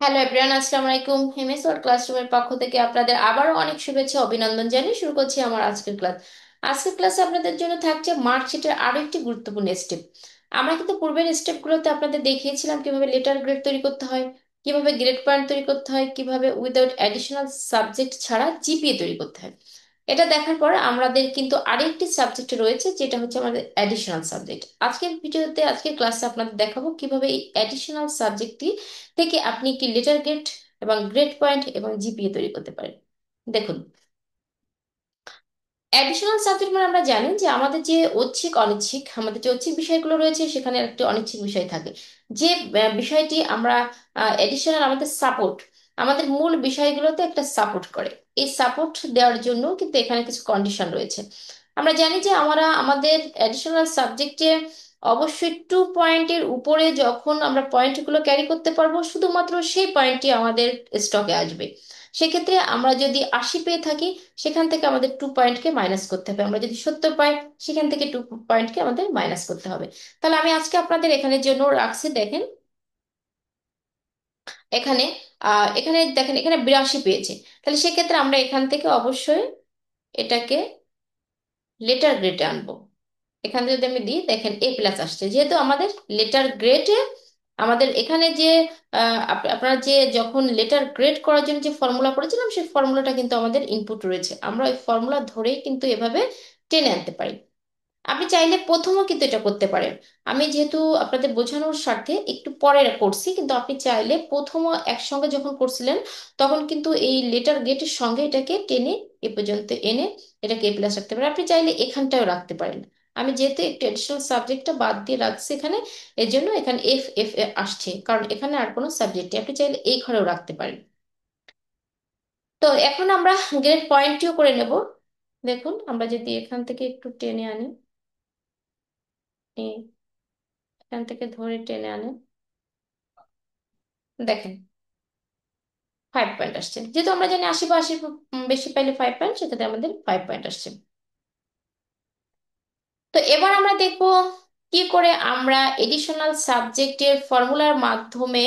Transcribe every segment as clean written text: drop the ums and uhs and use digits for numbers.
Hello everyone, আসসালামু আলাইকুম। MS word ক্লাসরুমের পক্ষ থেকে আপনাদের আবারও অনেক শুভেচ্ছা অভিনন্দন জানিয়ে শুরু করছি আমার আজকের ক্লাস। আজকের ক্লাসে আপনাদের জন্য থাকছে মার্কশিটের আরো একটি গুরুত্বপূর্ণ স্টেপ। আমরা কিন্তু পূর্বের স্টেপগুলোতে আপনাদের দেখিয়েছিলাম কিভাবে লেটার গ্রেড তৈরি করতে হয়, কিভাবে গ্রেড পয়েন্ট তৈরি করতে হয়, কিভাবে উইদাউট অ্যাডিশনাল সাবজেক্ট ছাড়া জিপিএ তৈরি করতে হয়। এটা দেখার পর আমাদের কিন্তু আরেকটি সাবজেক্ট রয়েছে, যেটা হচ্ছে আমাদের অ্যাডিশনাল সাবজেক্ট। আজকের ভিডিওতে, আজকের ক্লাসে আপনাদের দেখাবো কিভাবে এই অ্যাডিশনাল সাবজেক্টটি থেকে আপনি কি লেটার গ্রেড এবং গ্রেড পয়েন্ট এবং জিপিএ তৈরি করতে পারেন। দেখুন, অ্যাডিশনাল সাবজেক্ট মানে আমরা জানি যে আমাদের যে ঐচ্ছিক অনিচ্ছিক, আমাদের যে ঐচ্ছিক বিষয়গুলো রয়েছে সেখানে একটি অনিচ্ছিক বিষয় থাকে। যে বিষয়টি আমরা এডিশনাল, আমাদের সাপোর্ট, আমাদের মূল বিষয়গুলোতে একটা সাপোর্ট করে। এই সাপোর্ট দেওয়ার জন্য কিন্তু এখানে কিছু কন্ডিশন রয়েছে। আমরা জানি যে আমরা আমাদের অ্যাডিশনাল সাবজেক্টে অবশ্যই 2 পয়েন্টের উপরে যখন আমরা পয়েন্টগুলো ক্যারি করতে পারবো, শুধুমাত্র সেই পয়েন্টটি আমাদের স্টকে আসবে। সেক্ষেত্রে আমরা যদি 80 পেয়ে থাকি, সেখান থেকে আমাদের 2 পয়েন্টকে মাইনাস করতে হবে। আমরা যদি 70 পাই, সেখান থেকে 2 পয়েন্টকে আমাদের মাইনাস করতে হবে। তাহলে আমি আজকে আপনাদের এখানের জন্য রাখছি, দেখেন এখানে এখানে দেখেন, এখানে 82 পেয়েছে। তাহলে সেক্ষেত্রে আমরা এখান থেকে অবশ্যই এটাকে লেটার গ্রেডে আনবো। এখান থেকে যদি আমি দিই, দেখেন A+ আসছে, যেহেতু আমাদের লেটার গ্রেডে আমাদের এখানে যে আপনারা যে যখন লেটার গ্রেড করার জন্য যে ফর্মুলা পড়েছিলাম, সেই ফর্মুলাটা কিন্তু আমাদের ইনপুট রয়েছে। আমরা ওই ফর্মুলা ধরেই কিন্তু এভাবে টেনে আনতে পারি। আপনি চাইলে প্রথমও কিন্তু এটা করতে পারেন। আমি যেহেতু আপনাদের বোঝানোর স্বার্থে একটু পরে করছি, কিন্তু আপনি চাইলে প্রথমও একসঙ্গে যখন করছিলেন তখন কিন্তু এই লেটার গেটের সঙ্গে এটাকে টেনে এ পর্যন্ত এনে এটাকে A+ রাখতে পারেন। আপনি চাইলে এখানটাও রাখতে পারেন। আমি যেহেতু একটু এডিশনাল সাবজেক্টটা বাদ দিয়ে রাখছি এখানে, এর জন্য এখানে এফ এফ আসছে, কারণ এখানে আর কোনো সাবজেক্ট নেই। আপনি চাইলে এই ঘরেও রাখতে পারেন। তো এখন আমরা গ্রেড পয়েন্টটিও করে নেব। দেখুন, আমরা যদি এখান থেকে একটু টেনে আনি, এখান থেকে ধরে টেনে আনেন, দেখেন 5 পয়েন্ট আসছে। যেহেতু আমরা জানি 80 বা 80 বেশি পাইলে 5 পয়েন্ট, সেক্ষেত্রে আমাদের 5 পয়েন্ট আসছে। তো এবার আমরা দেখব কি করে আমরা এডিশনাল সাবজেক্টের ফর্মুলার মাধ্যমে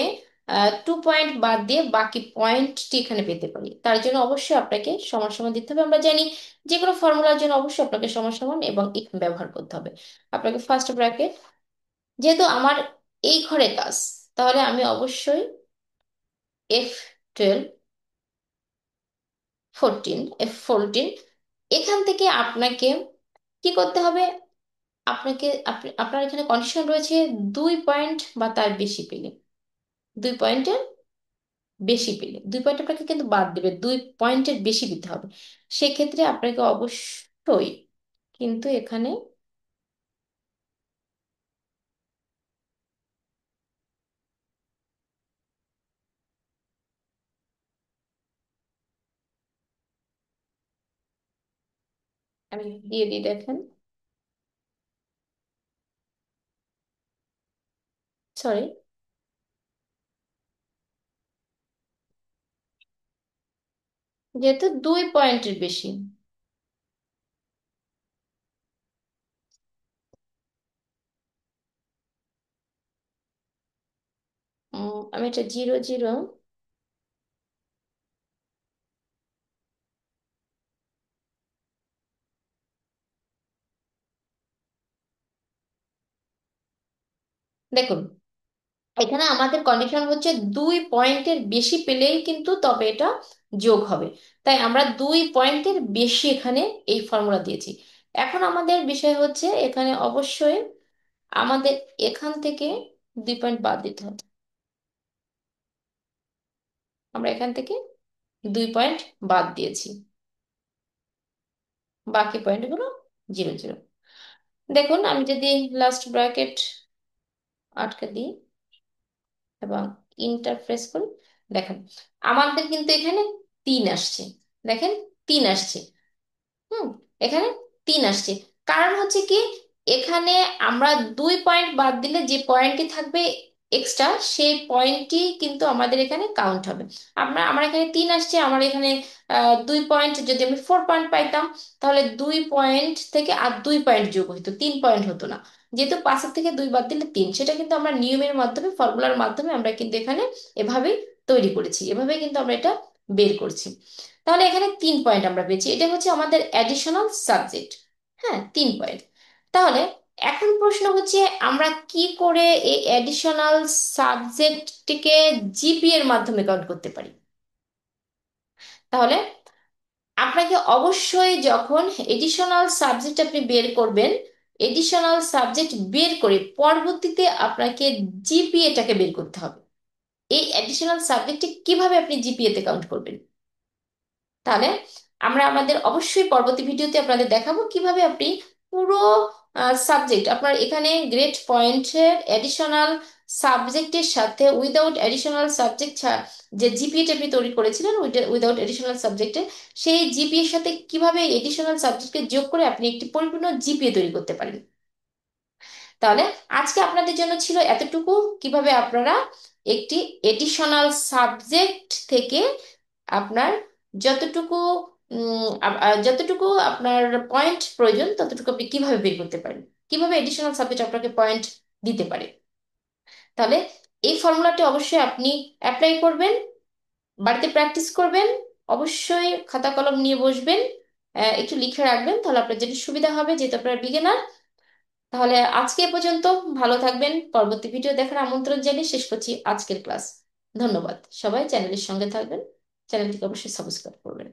2 পয়েন্ট বাদ দিয়ে বাকি পয়েন্টটি এখানে পেতে পারি। তার জন্য অবশ্যই আপনাকে সমান সমান দিতে হবে। আমরা জানি যে কোনো ফর্মুলার জন্য অবশ্যই আপনাকে সমান সমান এবং ইকুয়াল ব্যবহার করতে হবে। আপনাকে ফার্স্ট ব্র্যাকেট, যেহেতু আমার এই ঘরে কাজ, তাহলে আমি অবশ্যই F12, 14 এখান থেকে আপনাকে কি করতে হবে। আপনাকে আপনার এখানে কন্ডিশন রয়েছে 2 পয়েন্ট বা তার বেশি পেলে, 2 পয়েন্টের বেশি পেলে, 2 পয়েন্ট আপনাকে কিন্তু বাদ দেবে, 2 পয়েন্টের বেশি দিতে হবে। সেক্ষেত্রে আপনাকে অবশ্যই কিন্তু এখানে আমি দিয়ে দিই, দেখেন সরি, যেহেতু 2 পয়েন্টের বেশি, আমি এটা 0 0, দেখুন এখানে আমাদের কন্ডিশন হচ্ছে 2 পয়েন্টের বেশি পেলেই কিন্তু তবে এটা যোগ হবে। তাই আমরা 2 পয়েন্টের বেশি এখানে এই ফর্মুলা দিয়েছি। এখন আমাদের বিষয় হচ্ছে এখানে অবশ্যই আমাদের এখান থেকে 2 পয়েন্ট বাদ দিতে হবে। আমরা এখান থেকে 2 পয়েন্ট বাদ দিয়েছি, বাকি পয়েন্টগুলো 0 0। দেখুন, আমি যদি লাস্ট ব্র্যাকেট আটকে দিই এবং ইন্টারফেস করি, দেখেন আমাদের কিন্তু এখানে 3 আসছে। দেখেন 3 আসছে। হুম, এখানে 3 আসছে। কারণ হচ্ছে কি, এখানে আমরা 2 পয়েন্ট বাদ দিলে যে পয়েন্টটি থাকবে এক্সট্রা, সেই পয়েন্টটি কিন্তু আমাদের এখানে কাউন্ট হবে। আমার এখানে 3 আসছে, আমার এখানে 2 পয়েন্ট, যদি আমি 4 পয়েন্ট পাইতাম, তাহলে 2 পয়েন্ট থেকে আর 2 পয়েন্ট যোগ হতো, 3 পয়েন্ট হতো না। যেহেতু 5-এর থেকে 2 বাদ দিলে 3, সেটা কিন্তু আমরা নিয়মের মাধ্যমে, ফর্মুলার মাধ্যমে আমরা কিন্তু এখানে এভাবেই তৈরি করেছি, এভাবে কিন্তু আমরা এটা বের করছি। তাহলে এখানে 3 পয়েন্ট আমরা পেয়েছি, এটা হচ্ছে আমাদের অ্যাডিশনাল সাবজেক্ট। হ্যাঁ, 3 পয়েন্ট। তাহলে এখন প্রশ্ন হচ্ছে আমরা কি করে এই অ্যাডিশনাল সাবজেক্টটিকে জিপি এর মাধ্যমে কাউন্ট করতে পারি। তাহলে আপনাকে অবশ্যই যখন এডিশনাল সাবজেক্ট আপনি বের করবেন, এডিশনাল সাবজেক্ট বের করে পরবর্তীতে আপনাকে জিপিএটাকে বের করতে হবে। এই অ্যাডিশনাল সাবজেক্টে কিভাবে আপনি জিপিএ তে কাউন্ট করবেন। তাহলে আমরা আমাদের অবশ্যই পরবর্তী ভিডিওতে আপনাদের দেখাবো কিভাবে আপনি পুরো সাবজেক্ট আপনার এখানে গ্রেড পয়েন্টের অ্যাডিশনাল সাবজেক্টের সাথে উইদাউট অ্যাডিশনাল সাবজেক্ট যে জিপিএটা আপনি তৈরি করেছিলেন উইদাউট অ্যাডিশনাল সাবজেক্টে, সেই জিপিএর সাথে কিভাবে এডিশনাল সাবজেক্টকে যোগ করে আপনি একটি পরিপূর্ণ জিপিএ তৈরি করতে পারেন। তাহলে আজকে আপনাদের জন্য ছিল এতটুকু, কিভাবে আপনারা একটি এডিশনাল সাবজেক্ট থেকে আপনার যতটুকু যতটুকু আপনার পয়েন্ট প্রয়োজন ততটুকু আপনি কিভাবে বের করতে পারেন, কিভাবে এডিশনাল সাবজেক্ট আপনাকে পয়েন্ট দিতে পারে। তাহলে এই ফর্মুলাটি অবশ্যই আপনি অ্যাপ্লাই করবেন, বাড়িতে প্র্যাকটিস করবেন, অবশ্যই খাতা কলম নিয়ে বসবেন, একটু লিখে রাখবেন, তাহলে আপনার যেটা সুবিধা হবে যেহেতু আপনার বিগিনার। তাহলে আজকে এ পর্যন্ত, ভালো থাকবেন। পরবর্তী ভিডিও দেখার আমন্ত্রণ জানিয়ে শেষ করছি আজকের ক্লাস। ধন্যবাদ। সবাই চ্যানেলের সঙ্গে থাকবেন, চ্যানেলটিকে অবশ্যই সাবস্ক্রাইব করবেন।